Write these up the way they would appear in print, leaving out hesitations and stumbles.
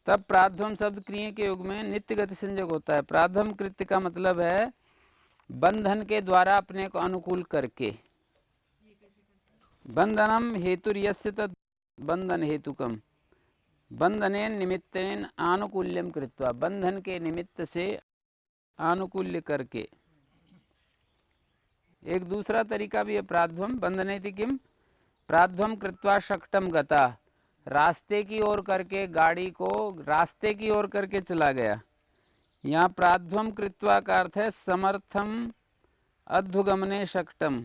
तब प्राध्वम शब्द क्रिया के युग में नित्य गति संज्ञक होता है। प्राध्वम कृत्य का मतलब है बंधन के द्वारा अपने को अनुकूल करके। बंधनम हेतुर्यस्य तद बंधन हेतुकम, बंधनेन निमित्तेन आनुकूल्यम कृत्वा, बंधन के निमित्त से आनुकूल्य करके। एक दूसरा तरीका भी है प्राध्वम बंधनेति किम, प्राध्वम कृत्वा शक्टम गता, रास्ते की ओर करके, गाड़ी को रास्ते की ओर करके चला गया। यहाँ प्राध्वम कृत्वा का अर्थ है समर्थम अध्वगमने शक्टम,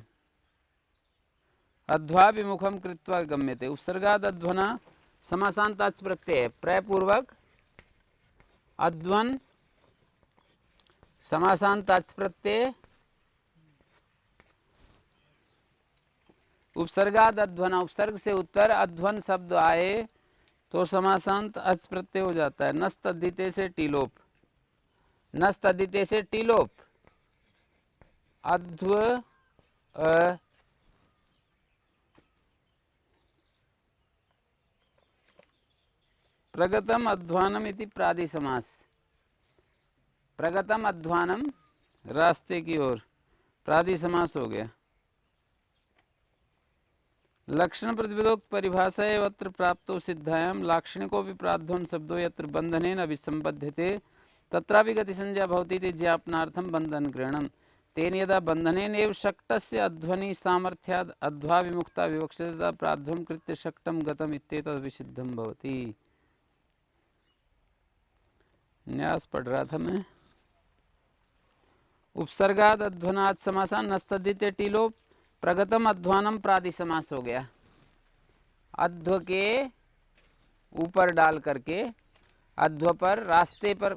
अध्वाभिमुखम कृत्वा गम्यते। उपसर्गाद अध्वना समासांताच् प्रत्यय, प्रयपूर्वक अध्वन समासांताच् प्रत्यय, उपसर्गाद अध्वना, उपसर्ग से उत्तर अध्वन शब्द आए तो समासांत अच प्रत्यय हो जाता है। नस्तद्धिते से टीलोप, नस्तद्धिते से टीलोप, अध्व प्रगतम अध्वानम इति प्रादि समास, प्रगतम अध्वानम रास्ते की ओर, प्रादि समास हो गया। लक्षण प्रतिपदोक्त परिभाषा एवत्र प्राप्तो सिद्धायाम लाक्षणिको भी प्राध्वम शब्दो यत्र बंधनेन अभिसंबध्यते तत्रापि गति संज्ञा भवति इति ज्ञापनार्थम बंधन ग्रहणम। तेन यदा बंधनेन एव शक्तस्य अध्वनि सामर्थ्याद अध्वा विमुक्ता विवक्षते तदा प्राध्वम कृत्य शक्तम गतम इत्येतद् विसिद्धम भवति। न्यास पढ़ रहा था मैं। उपसर्गाद अध्वनाद समासान नस्तद्धिते टीलोप, प्रगतम अध्वानम प्रादि समास हो गया। अध्व के ऊपर डाल करके, अध्व पर रास्ते पर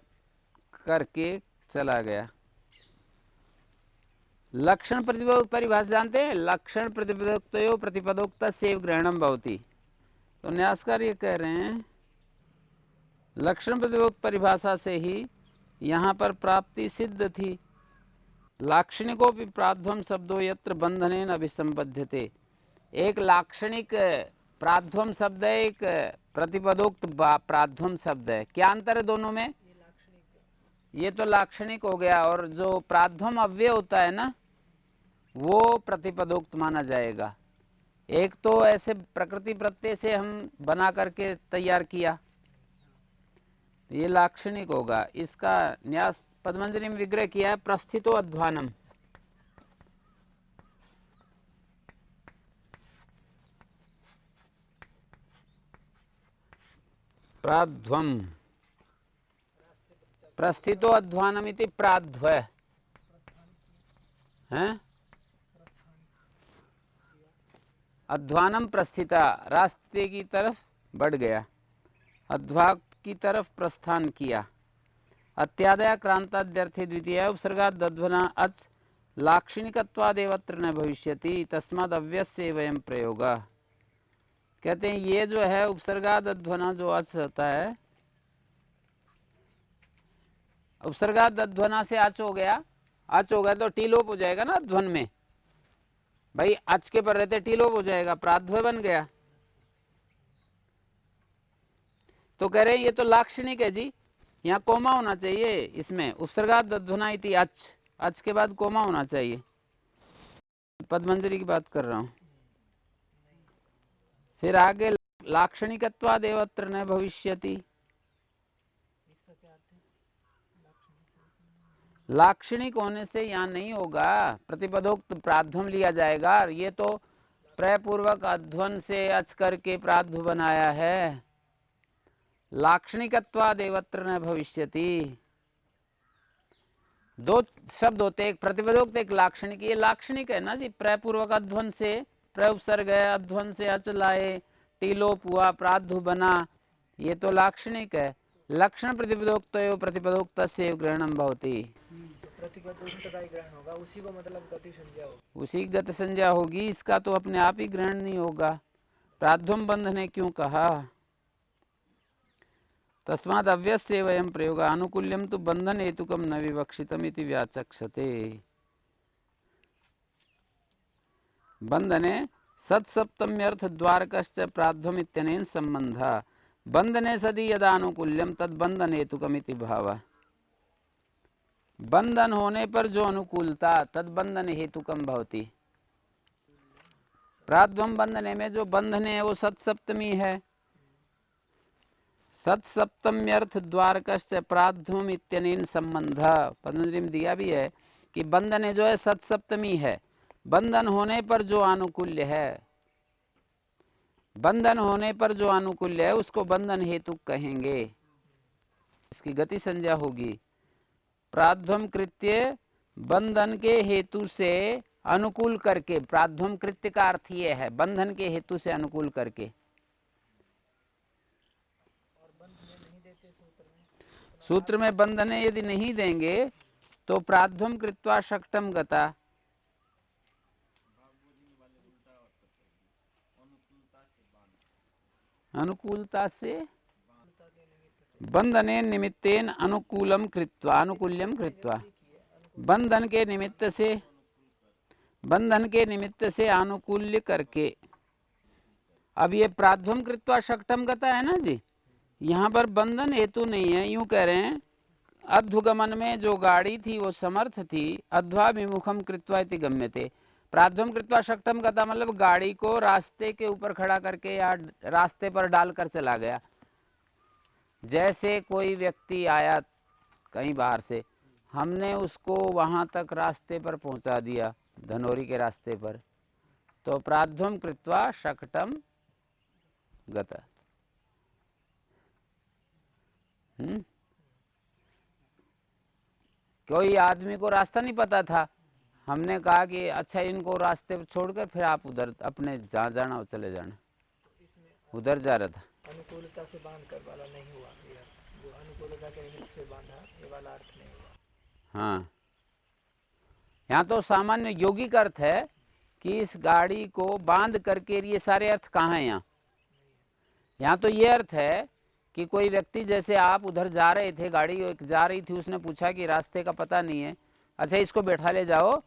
करके चला गया। लक्षण प्रतिपदोक्त परिभाषा जानते हैं, लक्षण प्रतिपदोक्तयो प्रतिपदोक्त से ग्रहणम भवति। तो न्यासकार ये कह रहे हैं लक्षण प्रतिपदोक्त परिभाषा से ही यहाँ पर प्राप्ति सिद्ध थी। लाक्षणिको भी प्राध्वम शब्दों यत्र बंधनेन अभिसंबध्यते, एक लाक्षणिक प्राध्वम शब्द है, एक प्रतिपदोक्त प्राध्वम शब्द है। क्या अंतर है दोनों में? ये तो लाक्षणिक हो गया, और जो प्राध्वम अव्यय होता है ना, वो प्रतिपदोक्त माना जाएगा। एक तो ऐसे प्रकृति प्रत्यय से हम बना करके तैयार किया, ये लाक्षणिक होगा। इसका न्यास पद्मंजरी में विग्रह किया है, प्रस्थितो अध्वानम। प्राध्वम, प्रस्थितो अध्वानम इति प्राध्व है। अध्वानम प्रस्थिता, रास्ते की तरफ बढ़ गया, अध्वा की तरफ प्रस्थान किया। अत्यादया क्रांताद्यर्थे द्वितीय उपसर्गाद अध्वना अच लाक्षणिकत्वादेवत्र न भविष्यति तस्माद् अव्यस्य वयम प्रयोग। कहते हैं ये जो है उपसर्गाद अध्वना जो अच होता है, उपसर्गाद अध्वना से अच हो गया, अच हो गया तो टीलोप हो जाएगा ना अध्वन में। भाई अच के पर रहते टीलोप हो जाएगा, प्राध्व बन गया। तो कह रहे हैं ये तो लाक्षणिक है जी, यहाँ कोमा होना चाहिए इसमें। उपसर्गाद अध्वना इति अच, अच के बाद कोमा होना चाहिए। पद्मंजरी की बात कर रहा हूं। फिर आगे लाक्षणिकत्वादेवत्र न भविष्यति, लाक्षणिक होने से यहाँ नहीं होगा, प्रतिपदोक्त प्राध्वम लिया जाएगा। ये तो प्रयपूर्वक अध्वन से अच करके प्राध्व बनाया है। लाक्षणिकत्वादेवत्र न भविष्यति, दो शब्द होते, एक प्रतिपदोक्त एक लाक्षणिक। ये लाक्षणिक है ना जी, प्रयपूर्वक अध्वन से प्रय उपसर्ग है, अध्वन से अच लाए, टीलोप हुआ, प्राध्व बना, ये तो लाक्षणिक है। लक्षण प्रतिपदोक्त प्रतिपदोक्त से ग्रहणम भवति, प्रतिपदोक्त का ही ग्रहण होगा, उसी को मतलब गति संज्ञा होगी, उसी गति संज्ञा होगी। इसका तो अपने आप ही ग्रहण नहीं होगा। प्राध्वम बंध ने क्यों कहा? तस्मात् अव्यस्य वयम प्रयोग आनुकूल्यम तो बंधन हेतुकम न विवक्षितम इति व्याचक्षते। बंधने सत्सप्तम्यर्थ द्वारकश्च प्राध्वम इत्यनेन संबंधः, बंधने सदी यदानुकूल्यम तद बंधन हेतुकमिति भाव। बंधन होने पर जो अनुकूलता तद बंधन हेतुकम भवति। प्राध्वम बंधने में जो बंधने है वो सत्सप्तमी है। सत्सप्तम्यर्थ द्वारकश्च प्राध्वम इत्यनेन संबंध। पतंजलि में दिया भी है कि बंधने जो है सत्सप्तमी है। बंधन होने पर जो आनुकूल्य है, बंधन होने पर जो आनुकूल्य है उसको बंधन हेतु कहेंगे। इसकी गति संज्ञा होगी। प्राध्वम कृत्य बंधन के हेतु से अनुकूल करके। प्राध्वम कृत्य का अर्थ ये है बंधन के हेतु से अनुकूल करके। सूत्र में बंधने यदि नहीं देंगे तो प्राध्वम कृत्वा शक्तम गता। अनुकूलता से बंधने निमित्तेन अनुकूलम कृत्वा, अनुकूल्यम कृत्वा। बंधन के निमित्त से, बंधन के निमित्त से आनुकूल्य करके। अब ये प्राध्वम कृत्वा शक्तम गता है ना जी, यहाँ पर बंधन हेतु नहीं है। यूं कह रहे हैं अध्वगमन में जो गाड़ी थी वो समर्थ थी, अध्वाभिमुखम कृत्वा इति गम्यते। प्राध्वम कृत्वा शक्तम गता मतलब गाड़ी को रास्ते के ऊपर खड़ा करके या रास्ते पर डालकर चला गया। जैसे कोई व्यक्ति आया कहीं बाहर से, हमने उसको वहां तक रास्ते पर पहुंचा दिया, धनौरी के रास्ते पर, तो प्राध्वम कृत्वा शक्तम गता। कोई आदमी को रास्ता नहीं पता था, हमने कहा कि अच्छा इनको रास्ते पर छोड़कर फिर आप उधर अपने जहाँ जाना हो चले जाना, उधर जा रहा था। अनुकूलता से बांध कर वाला नहीं हुआ, जो अनुकूलता के निमित्त से बांधा ये वाला अर्थ नहीं हुआ। हाँ, यहाँ तो सामान्य यौगिक अर्थ है कि इस गाड़ी को बांध करके। ये सारे अर्थ कहाँ हैं यहाँ तो ये अर्थ है कि कोई व्यक्ति, जैसे आप उधर जा रहे थे, गाड़ी एक जा रही थी, उसने पूछा कि रास्ते का पता नहीं है, अच्छा इसको बैठा ले जाओ,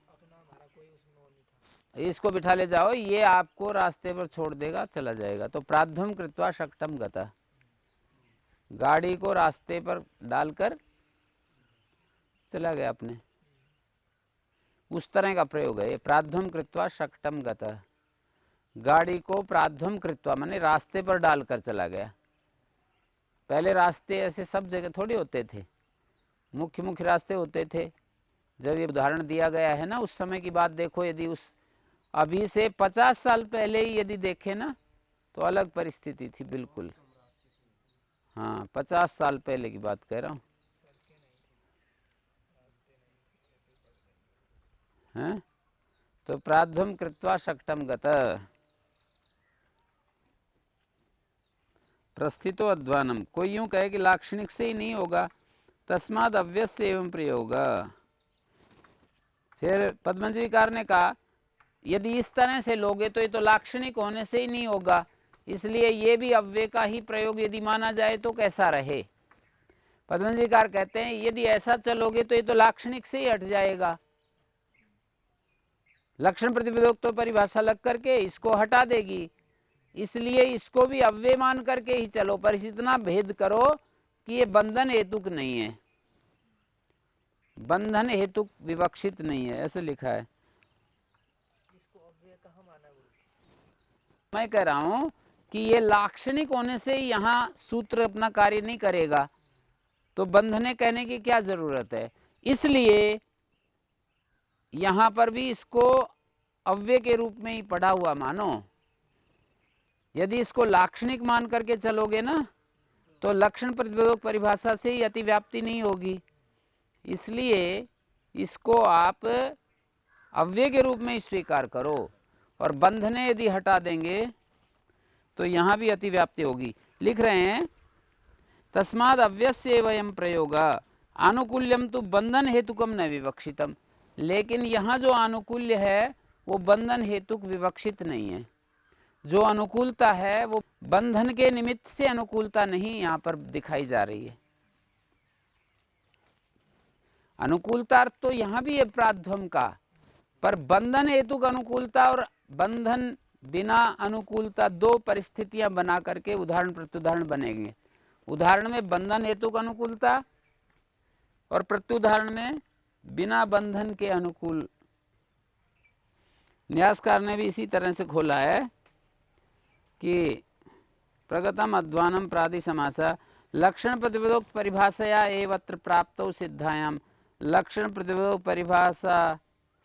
इसको बिठा ले जाओ, ये आपको रास्ते पर छोड़ देगा, चला जाएगा। तो प्राध्वम कृत्वा शक्तम गता, गाड़ी को रास्ते पर डालकर चला गया अपने, उस तरह का प्रयोग है। प्राध्वम कृत्वा शक्तम गता, गाड़ी को प्राध्वम कृत्वा माने रास्ते पर डालकर चला गया। पहले रास्ते ऐसे सब जगह थोड़ी होते थे, मुख्य मुख्य रास्ते होते थे। जब ये उदाहरण दिया गया है ना, उस समय की बात देखो, यदि उस अभी से 50 साल पहले ही यदि देखे ना तो अलग परिस्थिति थी बिल्कुल। हाँ, 50 साल पहले की बात कह रहा हूँ। हैं तो प्राध्वम कृत्वा शक्तम गता प्रस्थितो अध्वानम। कोई यूं कहे कि लाक्षणिक से ही नहीं होगा, तस्माद अव्यस्य एवं प्रयोग। फिर पद्मजीकार ने कहा यदि इस तरह से लोगे तो ये तो लाक्षणिक होने से ही नहीं होगा, इसलिए ये भी अव्यय का ही प्रयोग यदि माना जाए तो कैसा रहे। पद्मजीकार कहते हैं यदि ऐसा चलोगे तो ये तो लाक्षणिक से ही हट जाएगा, लक्षण प्रतिपदोक्त तो परिभाषा लग करके इसको हटा देगी, इसलिए इसको भी अव्यय मान करके ही चलो, पर इतना भेद करो कि ये बंधन हेतुक नहीं है, बंधन हेतुक विवक्षित नहीं है, ऐसे लिखा है। मैं कह रहा हूं कि ये लाक्षणिक होने से यहाँ सूत्र अपना कार्य नहीं करेगा, तो बंधने कहने की क्या जरूरत है। इसलिए यहां पर भी इसको अव्यय के रूप में ही पढ़ा हुआ मानो। यदि इसको लाक्षणिक मान करके चलोगे ना तो लक्षण प्रतिपदोक्त परिभाषा से ही अतिव्याप्ति नहीं होगी, इसलिए इसको आप अव्यय के रूप में स्वीकार करो, और बंधने यदि हटा देंगे तो यहाँ भी अतिव्याप्ति होगी। लिख रहे हैं तस्माद अव्यस्य वयम प्रयोग आनुकूल्यम तो बंधन हेतुकम न विवक्षितम। लेकिन यहाँ जो आनुकूल्य है वो बंधन हेतुक विवक्षित नहीं है। जो अनुकूलता है वो बंधन के निमित्त से अनुकूलता नहीं यहाँ पर दिखाई जा रही है। अनुकूलता अर्थ तो यहाँ भी है प्राध्वम का, पर बंधन हेतुक अनुकूलता और बंधन बिना अनुकूलता दो परिस्थितियां बना करके उदाहरण प्रत्युदाहरण बनेंगे। उदाहरण में बंधन हेतु का अनुकूलता और प्रत्युदाहरण में बिना बंधन के अनुकूल। न्यासकार ने भी इसी तरह से खोला है कि प्रगतम अध्वानम प्रादि समासा लक्षण प्रतिपदोक्त परिभाषया एवत्र प्राप्तौ सिद्धायाम लक्षण प्रतिपदोक्त परिभाषा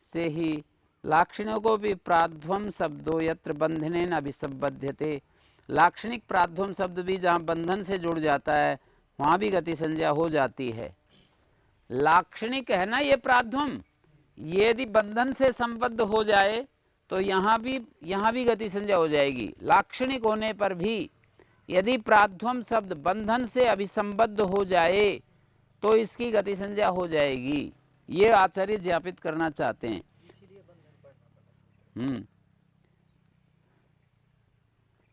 से ही लाक्षणिकों को भी प्राध्वम शब्दों यत्र बंधनेन अभिसंबध्यते। लाक्षणिक प्राध्वम शब्द भी जहाँ बंधन से जुड़ जाता है वहाँ भी गति संज्ञा हो जाती है। लाक्षणिक है ना ये प्राध्वम, ये यदि बंधन से संबद्ध हो जाए तो यहाँ भी गति संज्ञा हो जाएगी। लाक्षणिक होने पर भी यदि प्राध्वम शब्द बंधन से अभिसंबद्ध हो जाए तो इसकी गति संज्ञा हो जाएगी। ये आचार्य ज्ञापित करना चाहते हैं।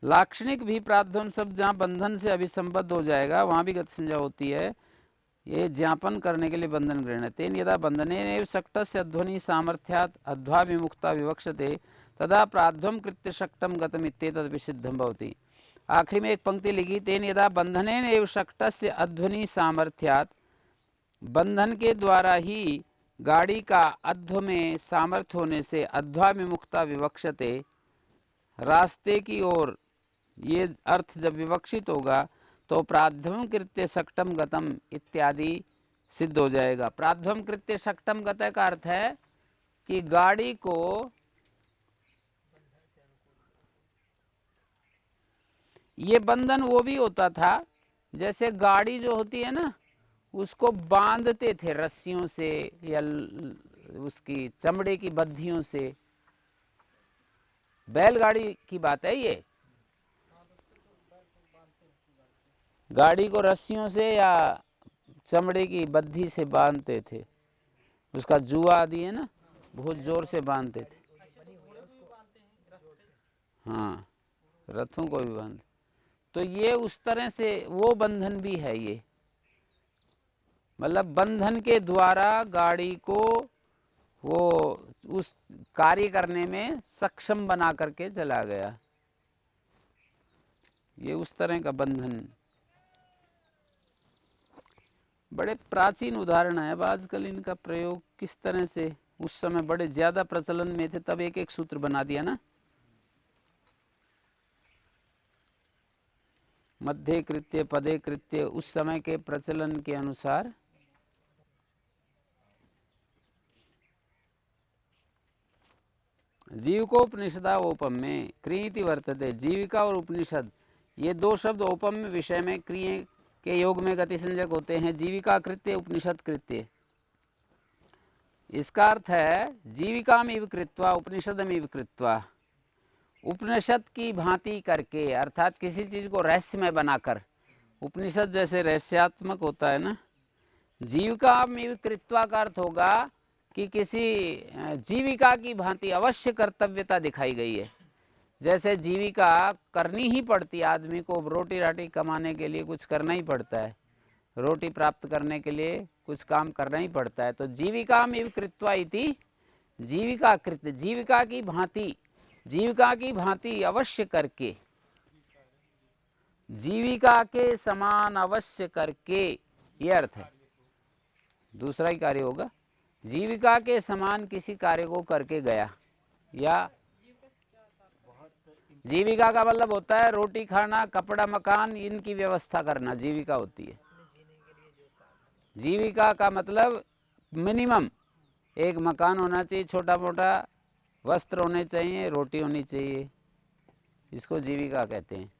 लाक्षणिक भी प्राध्वम शब्द जहाँ बंधन से अभिसंबद्ध हो जाएगा वहाँ भी गति संज्ञा होती है। ये ज्ञापन करने के लिए बंधन ग्रहण तेन यदा बंधनेन शक्तस्य अध्वनि सामर्थ्यात् अध्वा विमुक्ता विवक्षते तदा प्राध्वम कृत्य शक्तम गतम इत्येतद् विसिद्धं भवति। आखिरी में एक पंक्ति लिखी, तेन यदा बंधनेन एव शक्तस्य अध्वनि सामर्थ्यात्, बंधन के द्वारा ही गाड़ी का अध्व में सामर्थ्य होने से अध्वा विमुक्ता विवक्षते, रास्ते की ओर ये अर्थ जब विवक्षित होगा तो प्राध्वम कृत्य शक्तम गतम इत्यादि सिद्ध हो जाएगा। प्राध्वम कृत्य शक्तम गत का अर्थ है कि गाड़ी को ये बंधन वो भी होता था जैसे गाड़ी जो होती है ना उसको बांधते थे रस्सियों से या उसकी चमड़े की बद्धियों से। बैलगाड़ी की बात है ये। गाड़ी को रस्सियों से या चमड़े की बद्धी से बांधते थे, उसका जुआ आदि है ना बहुत जोर से बांधते थे। हाँ, रथों को भी बांध, तो ये उस तरह से वो बंधन भी है। ये मतलब बंधन के द्वारा गाड़ी को वो उस कार्य करने में सक्षम बना करके चला गया, ये उस तरह का बंधन। बड़े प्राचीन उदाहरण है। अब आजकल इनका प्रयोग किस तरह से, उस समय बड़े ज्यादा प्रचलन में थे तब एक एक सूत्र बना दिया ना। मध्य कृत्य पदे कृत्य उस समय के प्रचलन के अनुसार जीविकोपनिषदा ओपम में क्रियति वर्तते। जीविका और उपनिषद ये दो शब्द औपम्य विषय में क्रिय के योग में गति संज्ञक होते हैं। जीविका कृत्य उपनिषद कृत्य। इसका अर्थ है जीविकामिव कृत्वा उपनिषदमिव कृत्वा, उपनिषद की भांति करके, अर्थात किसी चीज को रहस्यमय बनाकर। उपनिषद जैसे रहस्यात्मक होता है ना, जीविकामिव कृत्वा का अर्थ होगा कि किसी जीविका की भांति अवश्य कर्तव्यता दिखाई गई है। जैसे जीविका करनी ही पड़ती है, आदमी को रोटी राटी कमाने के लिए कुछ करना ही पड़ता है, रोटी प्राप्त करने के लिए कुछ काम करना ही पड़ता है। तो जीविकामिव कृत्वा इति जीविका कृत्य, जीविका की भांति, जीविका की भांति अवश्य करके, जीविका के समान अवश्य करके, ये अर्थ है। दूसरा ही कार्य होगा, जीविका के समान किसी कार्य को करके गया। या जीविका का मतलब होता है रोटी खाना, कपड़ा मकान, इनकी व्यवस्था करना जीविका होती है। जीविका का मतलब मिनिमम एक मकान होना चाहिए, छोटा मोटा वस्त्र होने चाहिए, रोटी होनी चाहिए, इसको जीविका कहते हैं।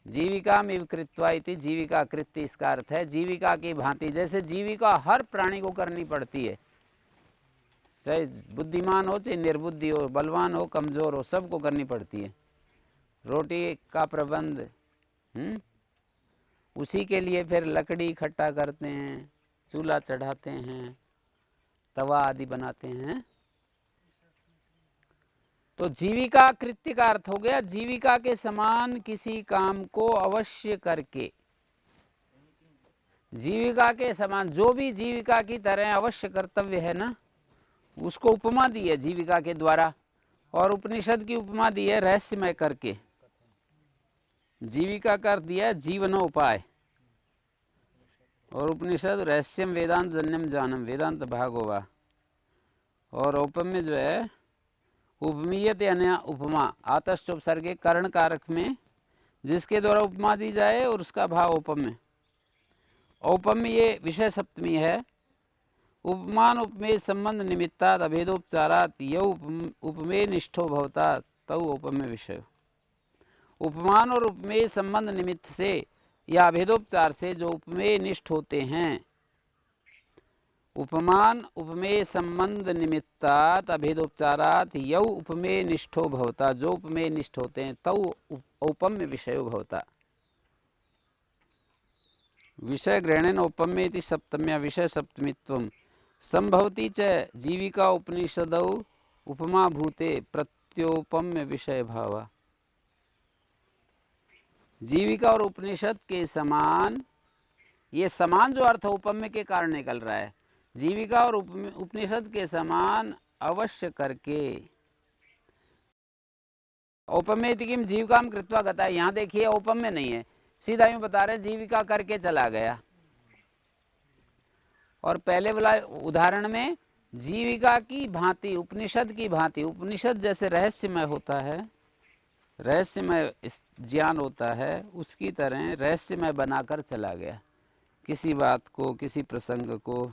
जीविका में कृत्वा इति जीविका कृत्य, इसका अर्थ है जीविका की भांति। जैसे जीविका हर प्राणी को करनी पड़ती है, चाहे बुद्धिमान हो चाहे निर्बुद्धि हो, बलवान हो कमजोर हो, सबको करनी पड़ती है। रोटी का प्रबंध उसी के लिए फिर लकड़ी इकट्ठा करते हैं, चूल्हा चढ़ाते हैं, तवा आदि बनाते हैं। तो जीविका कृत्य का अर्थ हो गया जीविका के समान किसी काम को अवश्य करके। जीविका के समान जो भी जीविका की तरह अवश्य कर्तव्य है ना, उसको उपमा दी है जीविका के द्वारा। और उपनिषद की उपमा दी है रहस्यमय करके, जीविका कर दिया जीवनोपाय, और उपनिषद रहस्यम वेदांत जन्यम जानम, वेदांत भाग होगा। और औपम्य जो है उपमीयत यानी उपमा, आतश्च उपसर्गे कर्ण कारक में जिसके द्वारा उपमा दी जाए और उसका भाव औपम्य। औपम्य ये विषय सप्तमी है। उपमान उपमेय संबंध निमित्तात् अभेदोपचारात् यौ उपमेय निष्ठो भवता तौ औपम्य विषय। उपमान और उपमेय संबंध निमित्त से या अभेदोपचार से जो उपमेय निष्ठ होते हैं, उपमान उपमेय संबंध निमित्तात् अभेदोपचारात् यौ उपमेय निष्ठो भवता, जो उपमेय निष्ठ होते हैं तौ औपम्य विषयो भवता। विषय ग्रहणेन औपम्येति सप्तम्या विषय सप्तमित्वं संभवति च जीविका उपनिषदौ उपमा भूते प्रत्योपम्य विषय भावा। जीविका और उपनिषद के समान, ये समान जो अर्थ उपम्य के कारण निकल रहा है, जीविका और उपनिषद के समान अवश्य करके। औपम्य किम जीविकाम कृत्वा गता, यहाँ देखिए औपम्य नहीं है, सीधा यूं बता रहे जीविका करके चला गया। और पहले वाला उदाहरण में जीविका की भांति, उपनिषद की भांति, उपनिषद जैसे रहस्यमय होता है, रहस्यमय ज्ञान होता है, उसकी तरह रहस्यमय बनाकर चला गया किसी बात को, किसी प्रसंग को।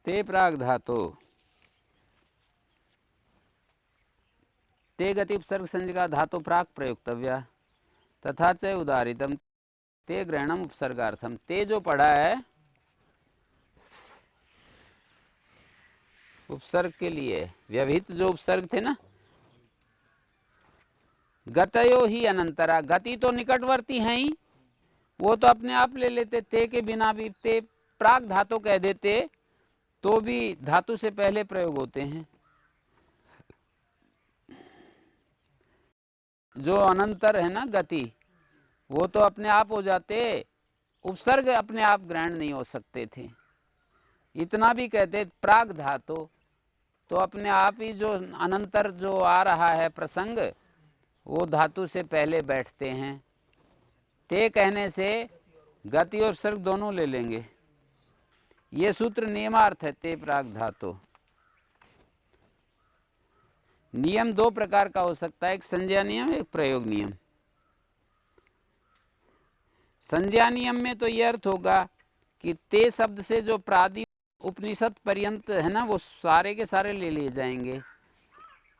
ते प्राग धातो ते गति उपसर्ग संज्ञा धातु प्राक प्रयुक्तव्या तथा च उदाहरितम ते ग्रहणम उपसर्गार्थम। ते जो पढ़ा है उपसर्ग के लिए, व्यवहित जो उपसर्ग थे ना, गतयो ही अनंतरा, गति तो निकटवर्ती हैं ही, वो तो अपने आप ले लेते, ते के बिना भी, ते प्राक धातु कह देते तो भी धातु से पहले प्रयोग होते हैं। जो अनंतर है ना गति, वो तो अपने आप हो जाते, उपसर्ग अपने आप ग्रहण नहीं हो सकते थे। इतना भी कहते प्राग धातु, तो अपने आप ही जो अनंतर जो आ रहा है प्रसंग, वो धातु से पहले बैठते हैं। ते कहने से गति और उपसर्ग दोनों ले लेंगे। ये सूत्र नियमार्थ है ते प्राग धातु। नियम दो प्रकार का हो सकता है, एक संज्ञा नियम, एक प्रयोग नियम। संज्ञा नियम में तो यह अर्थ होगा कि ते शब्द से जो प्रादि उपनिषद पर्यंत है ना, वो सारे के सारे ले लिए जाएंगे।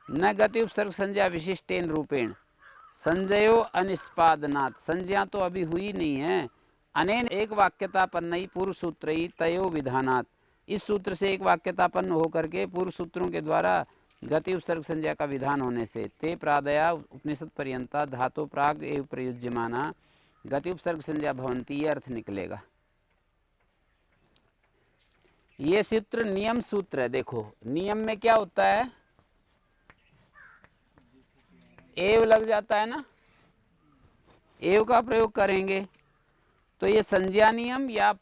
न गति उपसर्ग संज्ञा विशिष्टेन रूपेण संजयो अनिष्पादनात्, संज्ञा तो अभी हुई नहीं है। अनेन एक वाक्यतापन्नई पूर्व सूत्रई तयो विधानात्, इस सूत्र से एक वाक्यतापन्न होकर के पूर्व सूत्रों के द्वारा गति उपसर्ग संज्ञा का विधान होने से ते प्रादया उपनिषद पर्यंता धातु प्राग एव प्रयुज्यमाना गति उपसर्ग संज्ञा भवंती, ये अर्थ निकलेगा। ये सूत्र नियम सूत्र है। देखो नियम में क्या होता है, एव लग जाता है ना, एव का प्रयोग करेंगे तो ये संज्ञा नियम या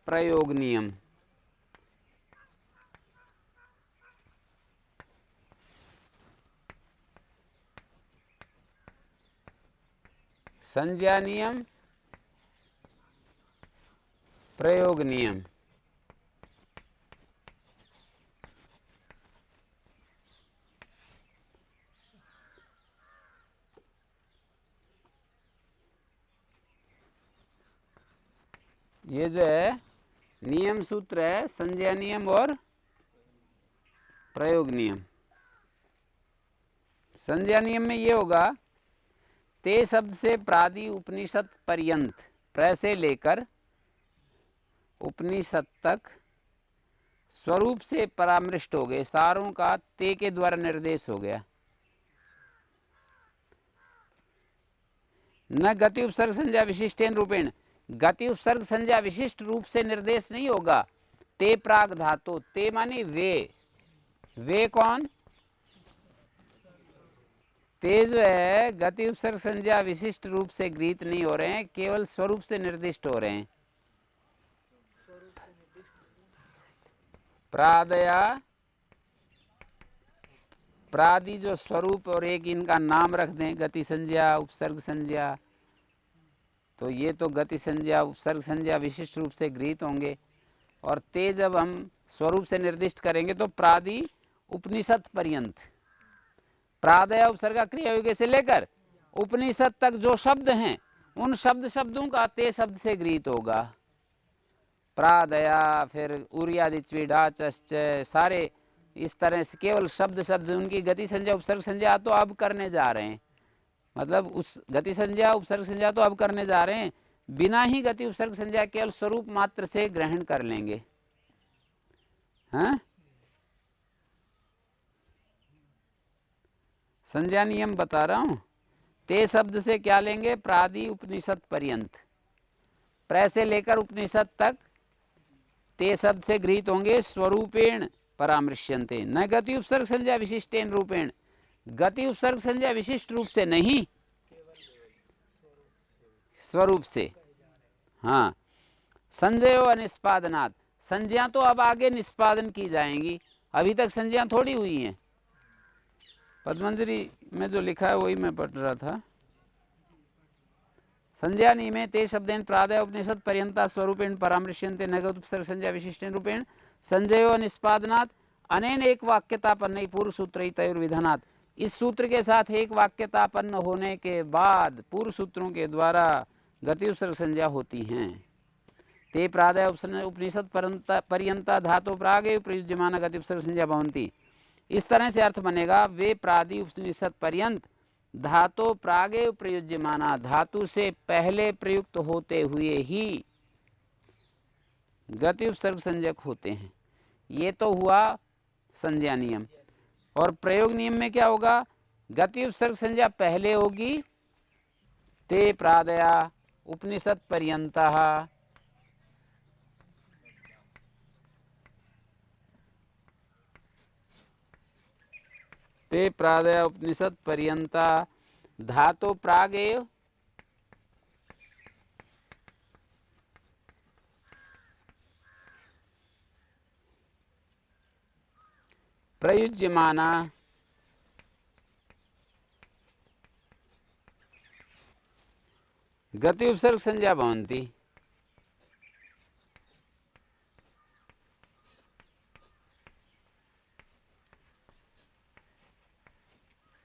प्रयोग नियम। संज्ञा नियम, प्रयोग नियम। ये जो है नियम सूत्र है, संज्ञा नियम और प्रयोग नियम। संज्ञा नियम में ये होगा, ते शब्द से प्रादि उपनिषद पर्यंत, प्र से लेकर उपनिषद तक स्वरूप से परामृष्ट हो गए, सारों का ते के द्वारा निर्देश हो गया। न गति उपसर्ग संज्ञा विशिष्टेन रूपेण, गति उपसर्ग संज्ञा विशिष्ट रूप से निर्देश नहीं होगा। ते प्राग धातु, ते माने वे कौन, ते जो है गति उपसर्ग संज्ञा विशिष्ट रूप से गृहीत नहीं हो रहे हैं, केवल स्वरूप से निर्दिष्ट हो रहे हैं। प्रादया प्रादि जो स्वरूप और एक इनका नाम रख दें, गति संज्ञा उपसर्ग संज्ञा, तो ये तो गति संज्ञा उपसर्ग संज्ञा विशिष्ट रूप से गृहीत होंगे। और ते जब हम स्वरूप से निर्दिष्ट करेंगे तो प्रादि उपनिषद पर्यंत, प्रादय उपसर्ग क्रियायोग्य से लेकर उपनिषद तक जो शब्द हैं उन शब्दों का ते शब्द से गृहीत होगा। प्रादया, फिर उर्यादिच्विडाचश्च, सारे इस तरह से केवल शब्द उनकी गति संज्ञा उपसर्ग संज्ञा तो अब करने जा रहे हैं, मतलब उस गति संज्ञा उपसर्ग संज्ञा तो अब करने जा रहे हैं, बिना ही गति उपसर्ग संज्ञा केवल स्वरूप मात्र से ग्रहण कर लेंगे। हाँ, संज्ञा नियम बता रहा हूं। ते शब्द से क्या लेंगे? प्रादि उपनिषद पर्यंत, प्र से लेकर उपनिषद तक ते शब्द से गृहीत होंगे। स्वरूपेण परामृश्यन्ते, न गति उपसर्ग संज्ञा विशिष्टेन रूपेण, गति उपसर्ग संज्ञा विशिष्ट रूप से नहीं, स्वरूप से। हाँ, संज्ञयो अनिष्पादनात्, संज्ञा तो अब आगे निष्पादन की जाएंगी, अभी तक संज्ञा थोड़ी हुई हैं। पद्मंजरी में जो लिखा है वही मैं पढ़ रहा था। संज्ञा नियमे ते शब्देन प्रादय उपनिषद पर्यंता स्वरूपेण परामृश्यन्ते न गति उपसर्ग संज्ञा विशिष्टेन रूपेण संज्ञयो निष्पादनात् अनेन एक वाक्यतापन्न पूर्व सूत्र तयोर्विधानात्, इस सूत्र के साथ एक वाक्यतापन्न होने के बाद पूर्व सूत्रों के द्वारा गति उपसर्ग संज्ञा होती हैं। ते प्रादय उपनिषद पर्यंता धातु प्रागे प्रयुज्यमान गति उपसर्ग संज्ञा भवन्ति। इस तरह से अर्थ बनेगा, वे प्रादि उपनिषद पर्यंत धातु प्रागे प्रयुज्यमाना, धातु से पहले प्रयुक्त होते हुए ही गति उपसर्ग संज्ञक होते हैं। ये तो हुआ संज्ञा नियम। और प्रयोग नियम में क्या होगा? गति उपसर्ग संज्ञा पहले होगी, ते प्रादया उपनिषद पर्यंतः, ते प्रादय उपनिषद पर्यंता धातु प्रागेव प्रयुज्यमाना गति उपसर्ग संज्ञा भवन्ति।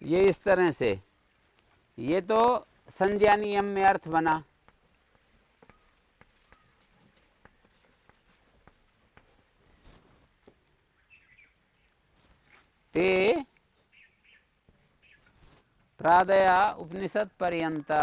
ये इस तरह से, ये तो संज्ञा नियम में अर्थ बना। ते प्रादया उपनिषद पर्यंता